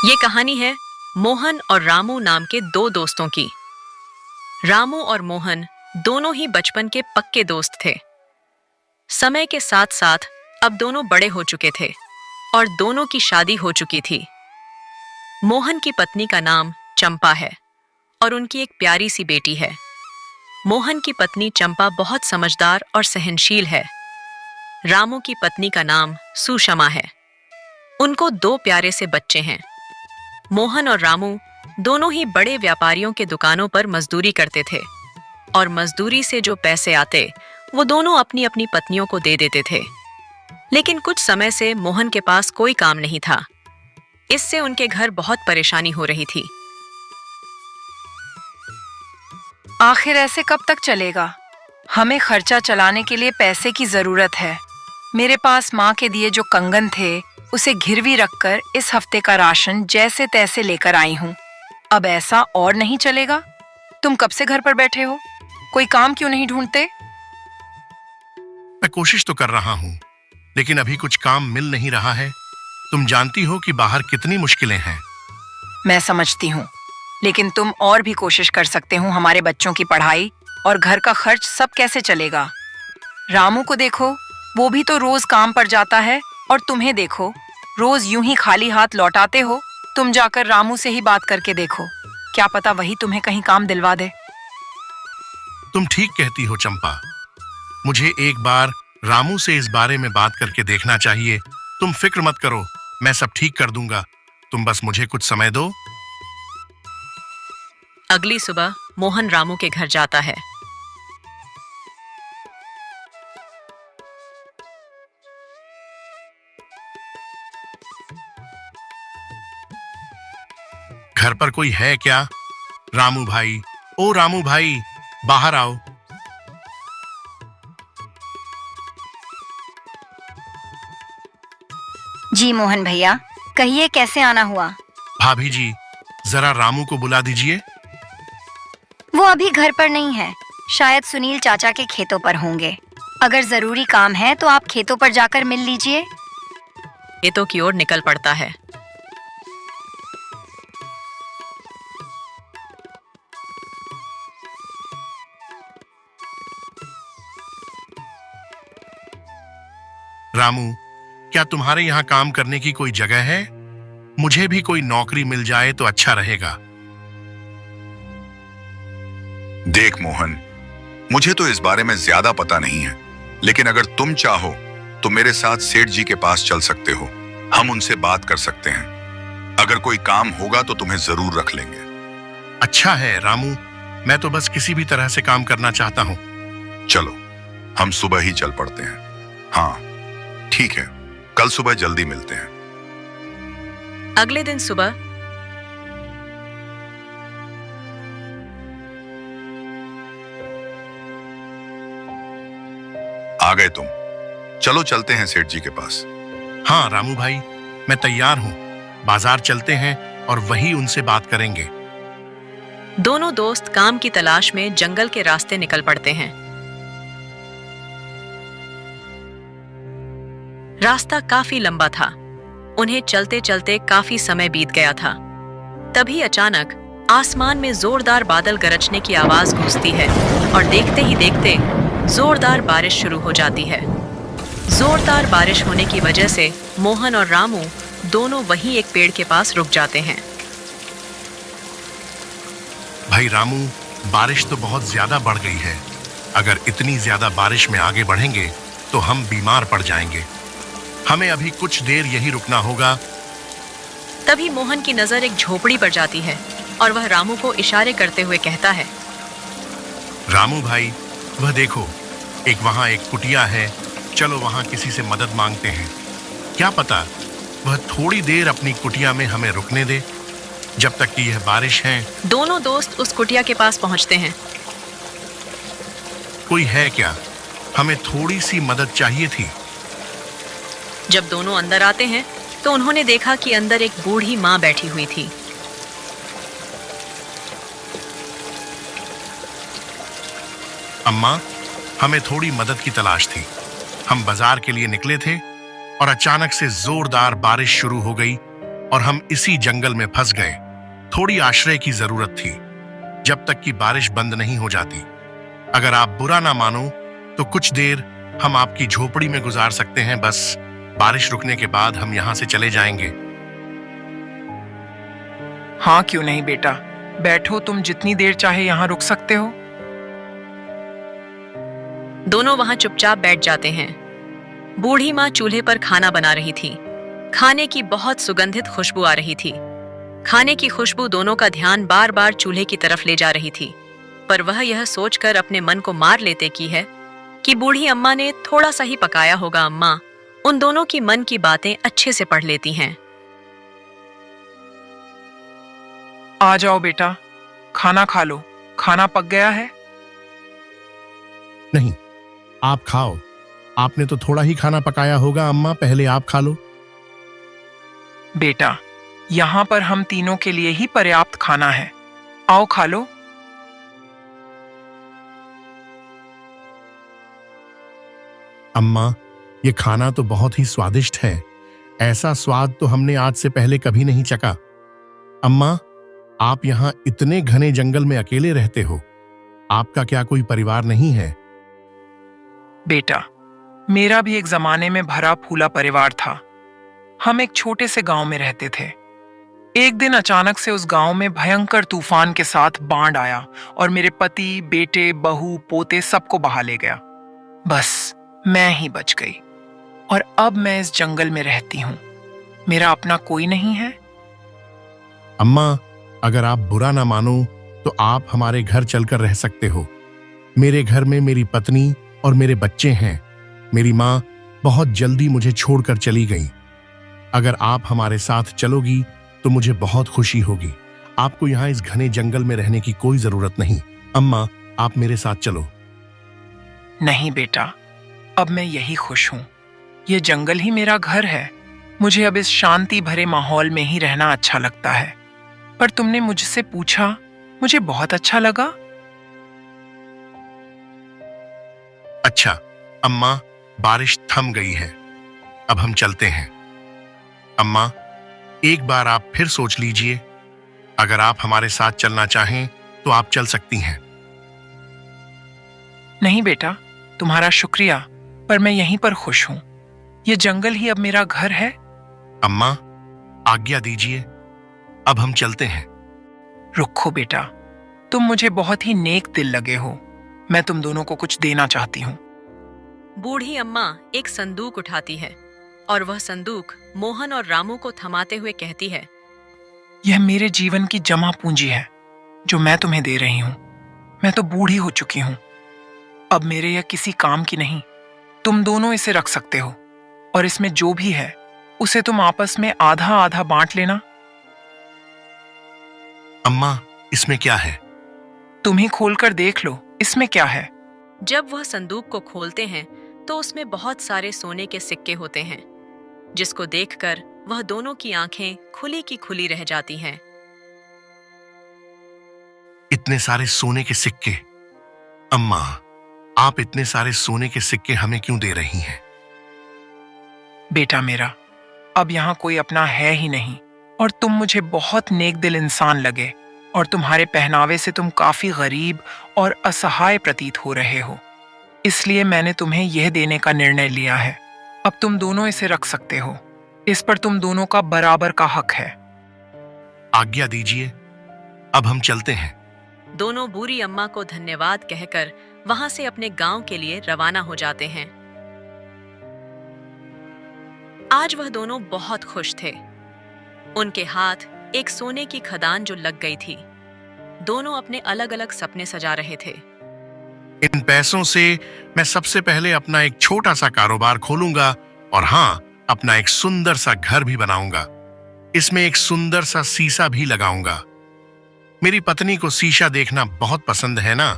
ये कहानी है मोहन और रामू नाम के दो दोस्तों की। रामू और मोहन दोनों ही बचपन के पक्के दोस्त थे। समय के साथ साथ अब दोनों बड़े हो चुके थे और दोनों की शादी हो चुकी थी। मोहन की पत्नी का नाम चंपा है और उनकी एक प्यारी सी बेटी है। मोहन की पत्नी चंपा बहुत समझदार और सहनशील है। रामू की पत्नी का नाम सुषमा है। उनको दो प्यारे से बच्चे हैं। मोहन और रामू दोनों ही बड़े व्यापारियों के दुकानों पर मजदूरी करते थे और मजदूरी से जो पैसे आते वो दोनों अपनी अपनी पत्नियों को दे देते थे। लेकिन कुछ समय से मोहन के पास कोई काम नहीं था। इससे उनके घर बहुत परेशानी हो रही थी। आखिर ऐसे कब तक चलेगा? हमें खर्चा चलाने के लिए पैसे की जरूरत है। मेरे पास माँ के दिए जो कंगन थे उसे गिरवी रखकर इस हफ्ते का राशन जैसे तैसे लेकर आई हूँ। अब ऐसा और नहीं चलेगा। तुम कब से घर पर बैठे हो? कोई काम क्यों नहीं ढूंढते? मैं कोशिश तो कर रहा हूँ, लेकिन अभी कुछ काम मिल नहीं रहा है। तुम जानती हो कि बाहर कितनी मुश्किलें हैं। मैं समझती हूँ, लेकिन तुम और भी कोशिश कर सकते हो। हमारे बच्चों की पढ़ाई और घर का खर्च सब कैसे चलेगा? रामू को देखो, वो भी तो रोज काम पर जाता है और तुम्हें देखो, रोज यूं ही खाली हाथ लौटाते हो। तुम जाकर रामू से ही बात करके देखो, क्या पता वही तुम्हें कहीं काम दिलवा दे। तुम ठीक कहती हो चंपा। मुझे एक बार रामू से इस बारे में बात करके देखना चाहिए। तुम फिक्र मत करो, मैं सब ठीक कर दूंगा। तुम बस मुझे कुछ समय दो। अगली सुबह मोहन रामू के घर जाता है। घर पर कोई है क्या? रामू भाई, ओ रामू भाई, बाहर आओ। जी मोहन भैया, कहिए कैसे आना हुआ? भाभी जी, जरा रामू को बुला दीजिए। वो अभी घर पर नहीं है, शायद सुनील चाचा के खेतों पर होंगे। अगर जरूरी काम है तो आप खेतों पर जाकर मिल लीजिए। खेतों की ओर निकल पड़ता है। रामू, क्या तुम्हारे यहाँ काम करने की कोई जगह है? मुझे भी कोई नौकरी मिल जाए तो अच्छा रहेगा। देख मोहन, मुझे तो इस बारे में ज्यादा पता नहीं है, लेकिन अगर तुम चाहो तो मेरे साथ सेठ जी के पास चल सकते हो। हम उनसे बात कर सकते हैं। अगर कोई काम होगा तो तुम्हें जरूर रख लेंगे। अच्छा है रामू, मैं तो बस किसी भी तरह से काम करना चाहता हूँ। चलो, हम सुबह ही चल पड़ते हैं। हाँ ठीक है, कल सुबह जल्दी मिलते हैं। अगले दिन सुबह आ गए तुम? चलो चलते हैं सेठ जी के पास। हाँ रामू भाई, मैं तैयार हूँ। बाजार चलते हैं और वही उनसे बात करेंगे। दोनों दोस्त काम की तलाश में जंगल के रास्ते निकल पड़ते हैं। रास्ता काफी लंबा था। उन्हें चलते चलते काफी समय बीत गया था। तभी अचानक आसमान में जोरदार बादल गरजने की आवाज गूंजती है और देखते ही देखते जोरदार बारिश शुरू हो जाती है। जोरदार बारिश होने की वजह से मोहन और रामू दोनों वहीं एक पेड़ के पास रुक जाते हैं। भाई रामू, बारिश तो बहुत ज्यादा बढ़ गई है। अगर इतनी ज्यादा बारिश में आगे बढ़ेंगे तो हम बीमार पड़ जाएंगे। हमें अभी कुछ देर यही रुकना होगा। तभी मोहन की नजर एक झोपड़ी पर जाती है और वह रामू को इशारे करते हुए कहता है, रामू भाई, वह देखो, वहां एक कुटिया है। चलो वहां किसी से मदद मांगते हैं। क्या पता वह थोड़ी देर अपनी कुटिया में हमें रुकने दे, जब तक कि यह बारिश है। दोनों दोस्त उस कुटिया के पास पहुंचते हैं। कोई है क्या? हमें थोड़ी सी मदद चाहिए थी। जब दोनों अंदर आते हैं तो उन्होंने देखा कि अंदर एक बूढ़ी माँ बैठी हुई थी। अम्मा, हमें थोड़ी मदद की तलाश थी। हम बाजार के लिए निकले थे और अचानक से जोरदार बारिश शुरू हो गई। और हम इसी जंगल में फंस गए। थोड़ी आश्रय की जरूरत थी, जब तक कि बारिश बंद नहीं हो जाती। अगर आप बुरा ना मानो तो कुछ देर हम आपकी झोपड़ी में गुजार सकते हैं। बस बारिश रुकने के बाद हम यहाँ से चले जाएंगे। हाँ, क्यों नहीं बेटा, बैठो, तुम जितनी देर चाहे यहाँ रुक सकते हो। दोनों वहां चुपचाप बैठ जाते हैं। बूढ़ी माँ चूल्हे पर खाना बना रही थी। खाने की बहुत सुगंधित खुशबू आ रही थी। खाने की खुशबू दोनों का ध्यान बार बार चूल्हे की तरफ ले जा रही थी, पर वह यह सोचकर अपने मन को मार लेते की है कि बूढ़ी अम्मा ने थोड़ा सा ही पकाया होगा। अम्मा उन दोनों की मन की बातें अच्छे से पढ़ लेती हैं। आ जाओ बेटा, खाना खा लो, खाना पक गया है। नहीं, आप खाओ। आपने तो थोड़ा ही खाना पकाया होगा अम्मा, पहले आप खा लो। बेटा, यहाँ पर हम तीनों के लिए ही पर्याप्त खाना है, आओ खा लो। अम्मा, ये खाना तो बहुत ही स्वादिष्ट है। ऐसा स्वाद तो हमने आज से पहले कभी नहीं चखा। अम्मा, आप यहाँ इतने घने जंगल में अकेले रहते हो, आपका क्या कोई परिवार नहीं है? बेटा, मेरा भी एक जमाने में भरा फूला परिवार था। हम एक छोटे से गांव में रहते थे। एक दिन अचानक से उस गांव में भयंकर तूफान के साथ बाढ़ आया और मेरे पति, बेटे, बहू, पोते सबको बहा ले गया। बस मैं ही बच गई और अब मैं इस जंगल में रहती हूँ। मेरा अपना कोई नहीं है। अम्मा, अगर आप बुरा ना मानो तो आप हमारे घर चलकर रह सकते हो। मेरे घर में मेरी पत्नी और मेरे बच्चे हैं। मेरी माँ बहुत जल्दी मुझे छोड़कर चली गई। अगर आप हमारे साथ चलोगी तो मुझे बहुत खुशी होगी। आपको यहाँ इस घने जंगल में रहने की कोई जरूरत नहीं। अम्मा, आप मेरे साथ चलो। नहीं बेटा, अब मैं यही खुश हूँ। ये जंगल ही मेरा घर है। मुझे अब इस शांति भरे माहौल में ही रहना अच्छा लगता है। पर तुमने मुझसे पूछा, मुझे बहुत अच्छा लगा। अच्छा अम्मा, बारिश थम गई है, अब हम चलते हैं। अम्मा, एक बार आप फिर सोच लीजिए। अगर आप हमारे साथ चलना चाहें तो आप चल सकती हैं। नहीं बेटा, तुम्हारा शुक्रिया, पर मैं यहीं पर खुश हूं। ये जंगल ही अब मेरा घर है। अम्मा, आज्ञा दीजिए, अब हम चलते हैं। रुको बेटा, तुम मुझे बहुत ही नेक दिल लगे हो। मैं तुम दोनों को कुछ देना चाहती हूँ। बूढ़ी अम्मा एक संदूक उठाती है और वह संदूक मोहन और रामू को थमाते हुए कहती है, यह मेरे जीवन की जमा पूंजी है जो मैं तुम्हें दे रही हूँ। मैं तो बूढ़ी हो चुकी हूँ, अब मेरे यह किसी काम की नहीं। तुम दोनों इसे रख सकते हो और इसमें जो भी है उसे तुम आपस में आधा आधा बांट लेना। अम्मा, इसमें क्या है? तुम ही खोलकर देख लो, इसमें क्या है। जब वह संदूक को खोलते हैं तो उसमें बहुत सारे सोने के सिक्के होते हैं, जिसको देखकर वह दोनों की आंखें खुली की खुली रह जाती हैं। इतने सारे सोने के सिक्के? अम्मा, आप इतने सारे सोने के सिक्के हमें क्यों दे रही हैं? बेटा मेरा, अब यहाँ कोई अपना है ही नहीं और तुम मुझे बहुत नेक दिल इंसान लगे और तुम्हारे पहनावे से तुम काफी गरीब और असहाय प्रतीत हो रहे हो। इसलिए मैंने तुम्हें यह देने का निर्णय लिया है। अब तुम दोनों इसे रख सकते हो। इस पर तुम दोनों का बराबर का हक है। आज्ञा दीजिए, अब हम चलते हैं। दोनों बूढ़ी अम्मा को धन्यवाद कहकर वहां से अपने गांव के लिए रवाना हो जाते हैं। आज वह दोनों बहुत खुश थे। उनके हाथ एक सोने की खदान जो लग गई थी। दोनों अपने अलग अलग सपने सजा रहे थे। इन पैसों से मैं सबसे पहले अपना एक छोटा सा कारोबार खोलूंगा और हाँ, अपना एक सुंदर सा घर भी बनाऊंगा। इसमें एक सुंदर सा शीशा भी लगाऊंगा। मेरी पत्नी को शीशा देखना बहुत पसंद है ना,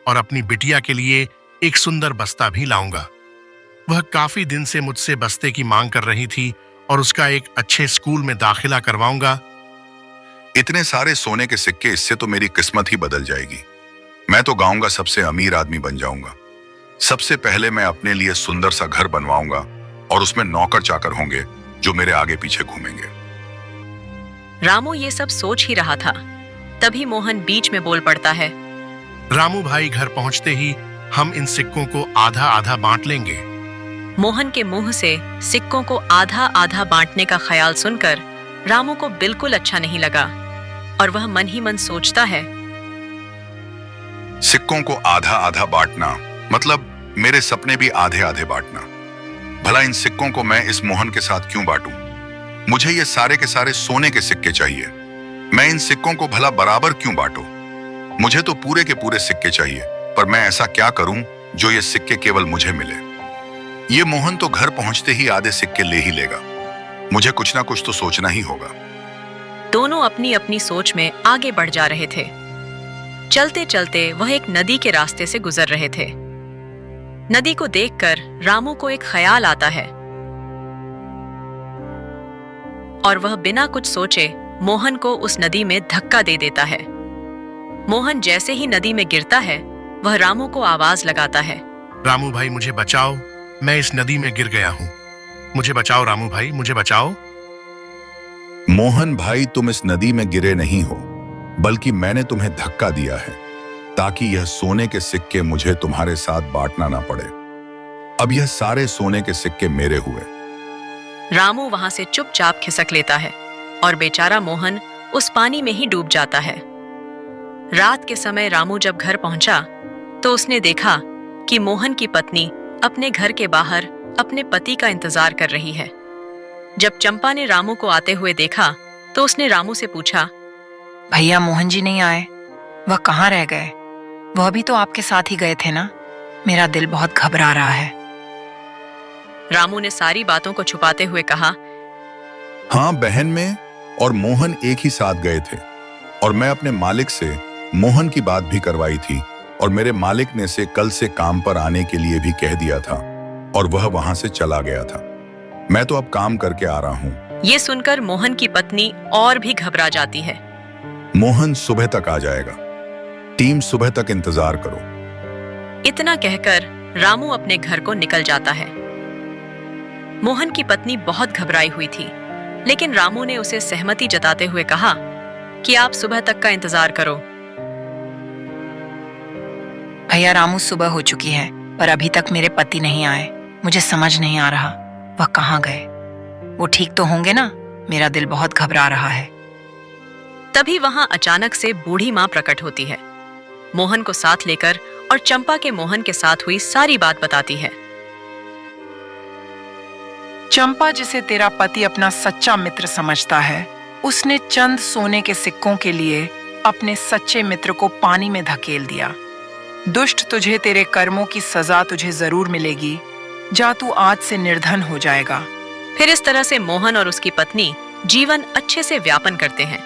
और अपनी बिटिया के लिए एक सुंदर बस्ता भी लाऊंगा। वह काफी दिन से मुझसे बस्ते की मांग कर रही थी और उसका एक अच्छे स्कूल में दाखिला करवाऊंगा। इतने सारे सोने के सिक्के, इससे तो मेरी किस्मत ही बदल जाएगी। मैं तो गांव का सबसे अमीर आदमी बन जाऊंगा। सबसे पहले मैं अपने लिए सुंदर सा घर बनवाऊंगा और उसमें नौकर चाकर होंगे जो मेरे आगे पीछे घूमेंगे। रामू ये सब सोच ही रहा था, तभी मोहन बीच में बोल पड़ता है। रामू भाई, घर पहुंचते ही हम इन सिक्कों को आधा आधा बांट लेंगे। मोहन के मुंह से सिक्कों को आधा आधा बांटने का ख्याल सुनकर रामू को बिल्कुल अच्छा नहीं लगा और वह मन ही मन सोचता है। सिक्कों को आधा आधा बांटना मतलब मेरे सपने भी आधे आधे बांटना। भला इन सिक्कों को मैं इस मोहन के साथ क्यों बांटूं? मुझे ये सारे के सारे सोने के सिक्के चाहिए। मैं इन सिक्कों को भला बराबर क्यों बांटूं? मुझे तो पूरे के पूरे सिक्के चाहिए, पर मैं ऐसा क्या करूं जो ये सिक्के केवल मुझे मिले? ये मोहन तो घर पहुंचते ही आधे सिक्के ले ही लेगा। मुझे कुछ ना कुछ तो सोचना ही होगा। दोनों अपनी अपनी सोच में आगे बढ़ जा रहे थे। चलते चलते वह एक नदी के रास्ते से गुजर रहे थे। नदी को देखकर रामू को एक ख्याल आता है और वह बिना कुछ सोचे मोहन को उस नदी में धक्का दे देता है। मोहन जैसे ही नदी में गिरता है, वह रामू को आवाज लगाता है। रामू भाई, मुझे बचाओ, मैं इस नदी में गिर गया हूँ। मुझे बचाओ रामू भाई, मुझे बचाओ। मोहन भाई, तुम इस नदी में गिरे नहीं हो, बल्कि मैंने तुम्हें धक्का दिया है ताकि यह सोने के सिक्के मुझे तुम्हारे साथ बांटना ना पड़े। अब यह सारे सोने के सिक्के मेरे हुए। रामू वहां से चुपचाप खिसक लेता है और बेचारा मोहन उस पानी में ही डूब जाता है। रात के समय रामू जब घर पहुंचा तो उसने देखा कि मोहन की पत्नी अपने घर के बाहर अपने पति का इंतजार कर रही है। जब चंपा ने रामू को आते हुए देखा तो उसने रामू से पूछा, भैया मोहन जी नहीं आए? वह कहाँ रह गए? वह भी तो आपके साथ ही गए थे ना? मेरा दिल बहुत घबरा रहा है। रामू ने सारी बातों को छुपाते हुए कहा, हाँ बहन, में और मोहन एक ही साथ गए थे और मैं अपने मालिक से मोहन की बात भी करवाई थी और मेरे मालिक ने से कल से काम पर आने के लिए भी कह दिया था और वह वहां से चला गया था। मैं तो अब काम करके आ रहा हूँ। ये सुनकर मोहन की पत्नी और भी घबरा जाती है। मोहन सुबह तक आ जाएगा, टीम सुबह तक इंतजार करो। इतना कहकर रामू अपने घर को निकल जाता है। मोहन की पत्नी बहुत घबराई हुई थी, लेकिन रामू ने उसे सहमति जताते हुए कहा कि आप सुबह तक का इंतजार करो। भैया रामू, सुबह हो चुकी है पर अभी तक मेरे पति नहीं आए। मुझे समझ नहीं आ रहा वह कहाँ गए। वो ठीक तो होंगे ना? मेरा दिल बहुत घबरा रहा है। तभी वहां अचानक से बूढ़ी माँ प्रकट होती है। मोहन को साथ लेकर और चंपा के मोहन के साथ हुई सारी बात बताती है। चंपा, जिसे तेरा पति अपना सच्चा मित्र समझता है, उसने चंद सोने के सिक्कों के लिए अपने सच्चे मित्र को पानी में धकेल दिया। दुष्ट, तुझे तेरे कर्मों की सजा तुझे जरूर मिलेगी। जा, तू आज से निर्धन हो जाएगा। फिर इस तरह से मोहन और उसकी पत्नी जीवन अच्छे से व्यापन करते हैं।